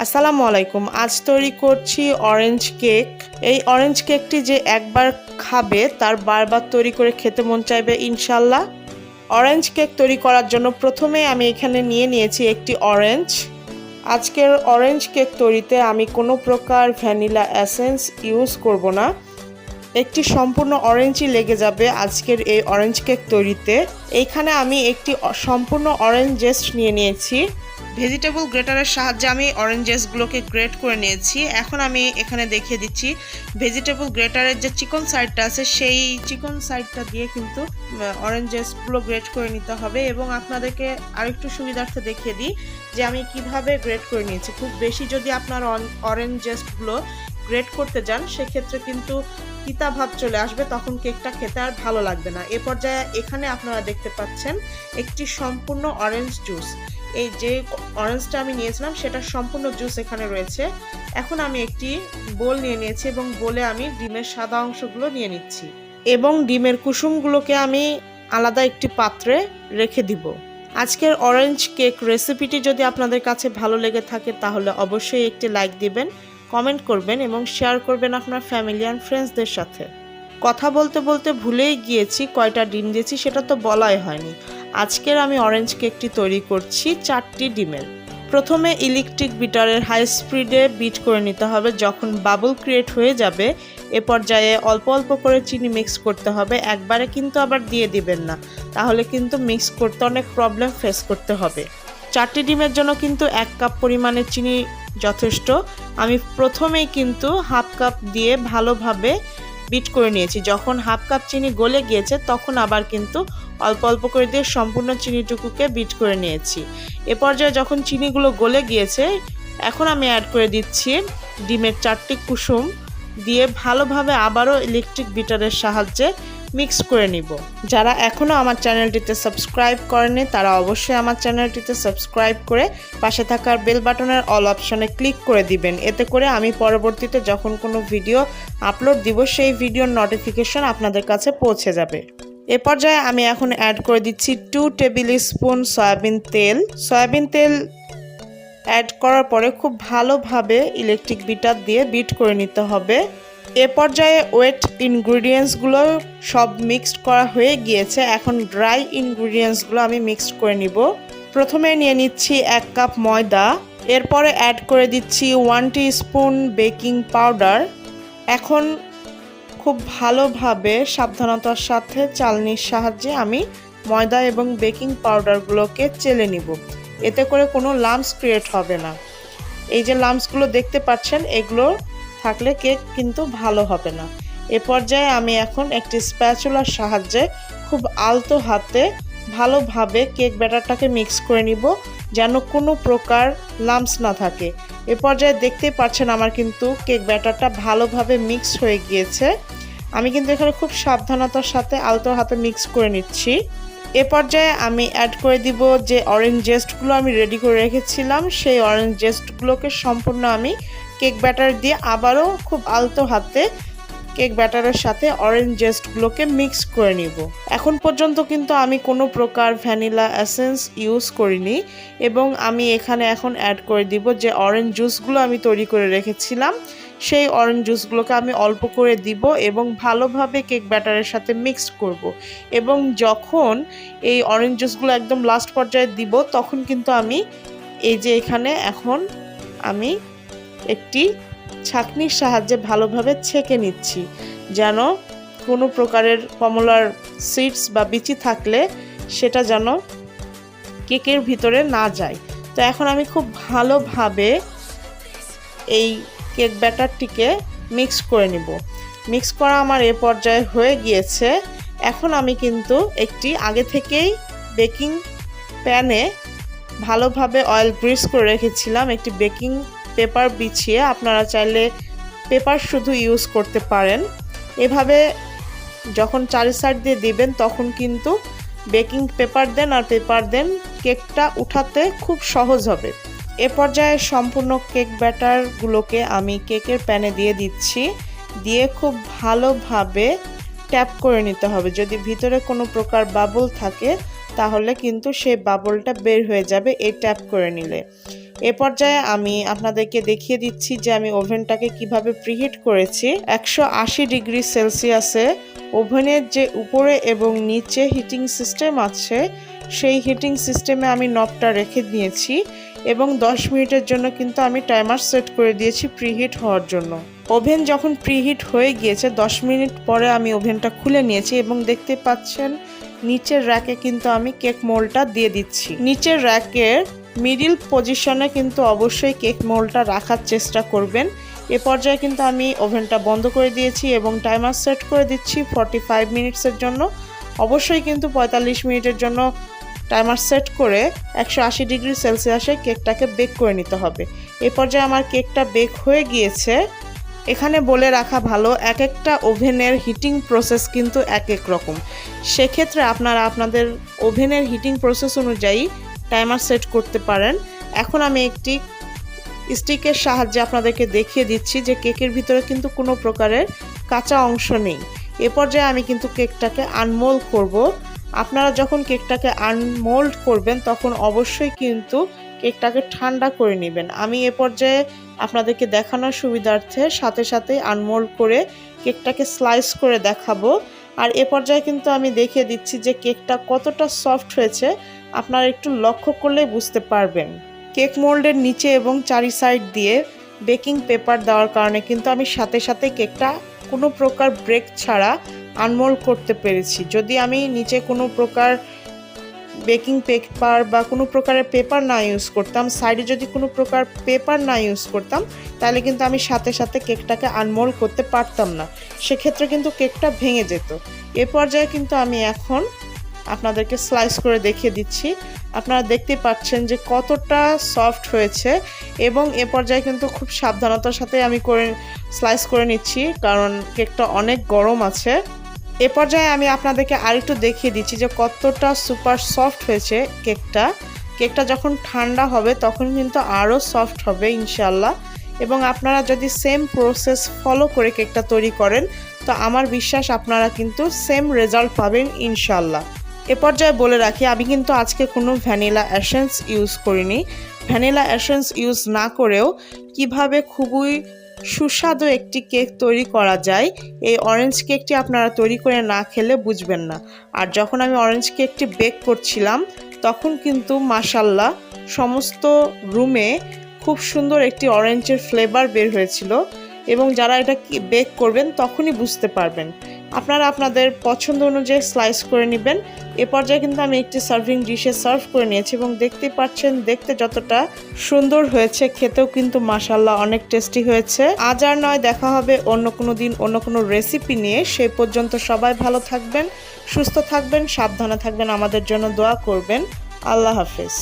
আসসালামু আলাইকুম। আজ তৈরি করছি অরেঞ্জ কেক। এই অরেঞ্জ কেকটি যে একবার খাবে তার বারবার তৈরি করে খেতে মন চাইবে ইনশাল্লাহ। অরেঞ্জ কেক তৈরি করার জন্য প্রথমে আমি এখানে নিয়েছি একটি অরেঞ্জ। আজকের অরেঞ্জ কেক তৈরিতে আমি কোনো প্রকার ভ্যানিলা এসেন্স ইউজ করব না। একটি সম্পূর্ণ অরেঞ্জই লেগে যাবে আজকের এই অরেঞ্জ কেক তৈরিতে। এইখানে আমি একটি সম্পূর্ণ অরেঞ্জ জেস্ট নিয়েছি। ভেজিটেবল গ্রেটারের সাহায্যে আমি অরেঞ্জেসগুলোকে গ্রেট করে নিয়েছি। এখন আমি এখানে দেখিয়ে দিচ্ছি ভেজিটেবল গ্রেটারের যে চিকন সাইডটা আছে সেই চিকন সাইডটা দিয়ে কিন্তু অরেঞ্জেসগুলো গ্রেট করে নিতে হবে। এবং আপনাদেরকে আরেকটু সুবিধার্থে দেখিয়ে দিই যে আমি কিভাবে গ্রেট করে নিয়েছি। খুব বেশি যদি আপনার অরেঞ্জেসগুলো গ্রেট করতে যান সেক্ষেত্রে কিন্তু তিতা ভাব চলে আসবে, তখন কেকটা খেতে আর ভালো লাগবে না। এ পর্যায়ে এখানে আপনারা দেখতে পাচ্ছেন একটি সম্পূর্ণ অরেঞ্জ জুস। এই যে অরেঞ্জটা আমি নিয়েছিলাম সেটা সম্পূর্ণ জুস এখানে রয়েছে। এখন আমি একটি বোল নিয়েছি এবং বোলে আমি ডিমের সাদা অংশগুলো নিয়ে নিচ্ছি এবং ডিমের কুসুমগুলোকে আমি আলাদা একটি পাত্রে রেখে দিব। আজকের অরেঞ্জ কেক রেসিপিটি যদি আপনাদের কাছে ভালো লেগে থাকে তাহলে অবশ্যই একটি লাইক দিবেন, কমেন্ট করবেন এবং শেয়ার করবেন আপনার ফ্যামিলি অ্যান্ড ফ্রেন্ডসদের সাথে। কথা বলতে বলতে ভুলেই গিয়েছি কয়টা ডিম দিয়েছি সেটা তো বলাই হয়নি। আজকের আমি অরেঞ্জ কেকটি তৈরি করছি 4টি ডিমের। প্রথমে ইলেকট্রিক বিটারের হাই স্পিডে বিট করে নিতে হবে। যখন বাবল ক্রিয়েট হয়ে যাবে এ পর্যায়ে অল্প অল্প করে চিনি মিক্স করতে হবে, একবারে কিন্তু আবার দিয়ে দিবেন না, তাহলে কিন্তু মিক্স করতে অনেক প্রবলেম ফেস করতে হবে। 4টি ডিমের জন্য কিন্তু 1 কাপ পরিমাণে চিনি যথেষ্ট। আমি প্রথমেই কিন্তু হাফ কাপ দিয়ে ভালোভাবে বিট করে নিয়েছি। যখন হাফ কাপ চিনি গলে গিয়েছে তখন আবার কিন্তু অল্প অল্প করে দিয়ে সম্পূর্ণ চিনিটুকুকে বিট করে নিয়েছি। এ পর্যায়ে যখন চিনিগুলো গলে গিয়েছে এখন আমি অ্যাড করে দিচ্ছি ডিমের 4টি কুসুম দিয়ে ভালোভাবে আবারও ইলেকট্রিক বিটারের সাহায্যে মিক্স করে নিব। যারা এখনও আমার চ্যানেলটিতে সাবস্ক্রাইব করেনি তারা অবশ্যই আমার চ্যানেলটিতে সাবস্ক্রাইব করে পাশে থাকার বেল বাটনের অল অপশনে ক্লিক করে দিবেন। এতে করে আমি পরবর্তীতে যখন কোনো ভিডিও আপলোড দিব সেই ভিডিওর নোটিফিকেশন আপনাদের কাছে পৌঁছে যাবে। এ পর্যায়ে আমি এখন অ্যাড করে দিচ্ছি 2 টেবিল স্পুন সয়াবিন তেল। সয়াবিন তেল অ্যাড করার পরে খুব ভালোভাবে ইলেকট্রিক বিটার দিয়ে বিট করে নিতে হবে। এ পর্যায়ে ওয়েট ইনগ্রিডিয়েন্টসগুলো সব মিক্সড করা হয়ে গিয়েছে। এখন ড্রাই ইনগ্রিডিয়েন্টসগুলো আমি মিক্সড করে নিব। প্রথমে নিয়ে নিচ্ছি 1 কাপ ময়দা, এরপরে অ্যাড করে দিচ্ছি 1 টিস্পুন বেকিং পাউডার। এখন খুব ভালোভাবে সাবধানতার সাথে চালনির সাহায্যে আমি ময়দা এবং বেকিং পাউডারগুলোকে চেলে নিব। এতে করে কোনো লাম্পস ক্রিয়েট হবে না। এই যে লাম্পসগুলো দেখতে পাচ্ছেন এগুলো থাকলে কেক কিন্তু ভালো হবে না। এ পর্যায়ে আমি এখন একটি স্প্যাচুলার সাহায্যে খুব আলতো হাতে ভালোভাবে কেক ব্যাটারটাকে মিক্স করে নিব যেন কোনো প্রকার লাম্পস না থাকে। এ পর্যায়ে দেখতেই পাচ্ছেন আমার কিন্তু কেক ব্যাটারটা ভালোভাবে মিক্স হয়ে গিয়েছে। আমি কিন্তু এখানে খুব সাবধানতার সাথে আলতো হাতে মিক্স করে নিচ্ছি। এ পর্যায়ে আমি অ্যাড করে দিব যে অরেঞ্জ জেস্টগুলো আমি রেডি করে রেখেছিলাম সেই অরেঞ্জ জেস্টগুলোকে সম্পূর্ণ আমি কেক ব্যাটার দিয়ে আবারও খুব আলতো হাতে কেক ব্যাটারের সাথে অরেঞ্জ জেস্টগুলোকে মিক্স করে নিব। এখন পর্যন্ত কিন্তু আমি কোনো প্রকার ভ্যানিলা এসেন্স ইউজ করিনি এবং আমি এখানে এখন অ্যাড করে দিব যে অরেঞ্জ জুসগুলো আমি তৈরি করে রেখেছিলাম সেই অরেঞ্জ জুসগুলোকে আমি অল্প করে দিব এবং ভালোভাবে কেক ব্যাটারের সাথে মিক্স করব। এবং যখন এই অরেঞ্জ জুসগুলো একদম লাস্ট পর্যায়ে দিব তখন কিন্তু আমি এই যে এখানে এখন আমি একটি ছাঁকনির সাহায্যে ভালোভাবে ছেঁকে নিচ্ছি যেন কোনো প্রকারের কমলার সিডস বা বিচি থাকলে সেটা যেন কেকের ভিতরে না যায়। তো এখন আমি খুব ভালোভাবে এই কেক ব্যাটারটিকে মিক্স করে নিব। মিক্স করা আমার এ পর্যায়ে হয়ে গিয়েছে। এখন আমি কিন্তু একটি আগে থেকেই বেকিং প্যানে ভালোভাবে অয়েল গ্রিস করে রেখেছিলাম একটি বেকিং পেপার বিছিয়ে। আপনারা চাইলে পেপার শুধু ইউজ করতে পারেন। এভাবে যখন চারি সাইড দিয়ে দিবেন তখন কিন্তু বেকিং পেপার দেন আর পেপার দেন, কেকটা উঠাতে খুব সহজ হবে। এ পর্যায়ে সম্পূর্ণ কেক ব্যাটারগুলোকে আমি কেকের প্যানে দিয়ে দিচ্ছি। দিয়ে খুব ভালোভাবে ট্যাপ করে নিতে হবে। যদি ভিতরে কোনো প্রকার বাবল থাকে তাহলে কিন্তু সেই বাবলটা বের হয়ে যাবে এই ট্যাপ করে নিলে। এ পর্যায়ে আমি আপনাদেরকে দেখিয়ে দিচ্ছি যে আমি ওভেনটাকে কিভাবে প্রিহিট করেছি। 180 ডিগ্রি সেলসিয়াসে ওভেনের যে উপরে এবং নিচে হিটিং সিস্টেম আছে সেই হিটিং সিস্টেমে আমি নবটা রেখে দিয়েছি এবং 10 মিনিটের জন্য কিন্তু আমি টাইমার সেট করে দিয়েছি প্রিহিট হওয়ার জন্য। ওভেন যখন প্রিহিট হয়ে গিয়েছে 10 মিনিট পরে আমি ওভেনটা খুলে নিয়েছি এবং দেখতে পাচ্ছেন নিচের র্যাকে কিন্তু আমি কেক মোল্ডটা দিয়ে দিচ্ছি। নিচের র্যাকের মিডিল পজিশনে কিন্তু অবশ্যই কেক মোল্ডটা রাখার চেষ্টা করবেন। এ পর্যায়ে কিন্তু আমি ওভেনটা বন্ধ করে দিয়েছি এবং টাইমার সেট করে দিচ্ছি 45 মিনিটসের জন্য। অবশ্যই কিন্তু 45 মিনিটের জন্য টাইমার সেট করে 180 ডিগ্রি সেলসিয়াসে কেকটাকে বেক করে নিতে হবে। এ পর্যায়ে আমার কেকটা বেক হয়ে গিয়েছে। এখানে বলে রাখা ভালো, এক একটা ওভেনের হিটিং প্রসেস কিন্তু এক এক রকম। সেক্ষেত্রে আপনারা আপনাদের ওভেনের হিটিং প্রসেস অনুযায়ী টাইমার সেট করতে পারেন। এখন আমি একটি স্টিকের সাহায্যে আপনাদেরকে দেখিয়ে দিচ্ছি যে কেকের ভিতরে কিন্তু কোনো প্রকারের কাঁচা অংশ নেই। এ পর্যায়ে আমি কিন্তু কেকটাকে আনমোল্ড করব। আপনারা যখন কেকটাকে আনমোল্ড করবেন তখন অবশ্যই কিন্তু কেকটাকে ঠান্ডা করে নেবেন। আমি এ পর্যায়ে আপনাদেরকে দেখানোর সুবিধার্থে সাথে সাথে আনমোল্ড করে কেকটাকে স্লাইস করে দেখাবো। আর এ পর্যায়ে কিন্তু আমি দেখিয়ে দিচ্ছি যে কেকটা কতটা সফট হয়েছে, আপনারা একটু লক্ষ্য করলেই বুঝতে পারবেন। কেক মোল্ডের নিচে এবং চারি সাইড দিয়ে বেকিং পেপার দেওয়ার কারণে কিন্তু আমি সাথে সাথে কেকটা কোনো প্রকার ব্রেক ছাড়া আনমোল্ড করতে পেরেছি। যদি আমি নিচে কোনো প্রকার বেকিং পেপার বা কোনো প্রকারের পেপার না ইউজ করতাম, সাইডে যদি কোনো প্রকার পেপার না ইউজ করতাম, তাহলে কিন্তু আমি সাথে সাথে কেকটাকে আনমোল্ড করতে পারতাম না। সেক্ষেত্রে কিন্তু কেকটা ভেঙে যেত। এ পর্যায়ে কিন্তু আমি এখন আপনাদেরকে স্লাইস করে দেখিয়ে দিচ্ছি। আপনারা দেখতে পাচ্ছেন যে কতটা সফট হয়েছে এবং এ পর্যায়ে কিন্তু খুব সাবধানতার সাথে আমি স্লাইস করে নিচ্ছি, কারণ কেকটা অনেক গরম আছে। এ পর্যায়ে আমি আপনাদেরকে আরেকটু দেখিয়ে দিচ্ছি যে কতটা সুপার সফট হয়েছে কেকটা যখন ঠান্ডা হবে তখন কিন্তু আরও সফট হবে ইনশাল্লাহ। এবং আপনারা যদি সেম প্রসেস ফলো করে কেকটা তৈরি করেন তো আমার বিশ্বাস আপনারা কিন্তু সেম রেজাল্ট পাবেন ইনশাল্লাহ। এ পর্যায়ে বলে রাখি, আমি কিন্তু আজকে কোনো ভ্যানিলা এসেন্স ইউজ করিনি। ভ্যানিলা এসেন্স ইউজ না করেও কিভাবে খুবই সুস্বাদু একটি কেক তৈরি করা যায়, এই অরেঞ্জ কেকটি আপনারা তৈরি করে না খেলে বুঝবেন না। আর যখন আমি অরেঞ্জ কেকটি বেক করছিলাম তখন কিন্তু মাশাল্লাহ সমস্ত রুমে খুব সুন্দর একটি অরেঞ্জের ফ্লেভার বের হয়েছিল এবং যারা এটা বেক করবেন তখনই বুঝতে পারবেন। আপনারা আপনাদের পছন্দ অনুযায়ী স্লাইস করে নেবেন। এ পর্যায়ে কিন্তু আমি একটি সার্ভিং ডিশে সার্ভ করে নিয়েছি এবং দেখতে পাচ্ছেন দেখতে যতটা সুন্দর হয়েছে খেতেও কিন্তু মাশাল্লাহ অনেক টেস্টি হয়েছে। আজ আর নয়, দেখা হবে অন্য কোনো দিন অন্য কোনো রেসিপি নিয়ে। সেই পর্যন্ত সবাই ভালো থাকবেন, সুস্থ থাকবেন, সাবধানে থাকবেন, আমাদের জন্য দোয়া করবেন। আল্লাহ হাফেজ।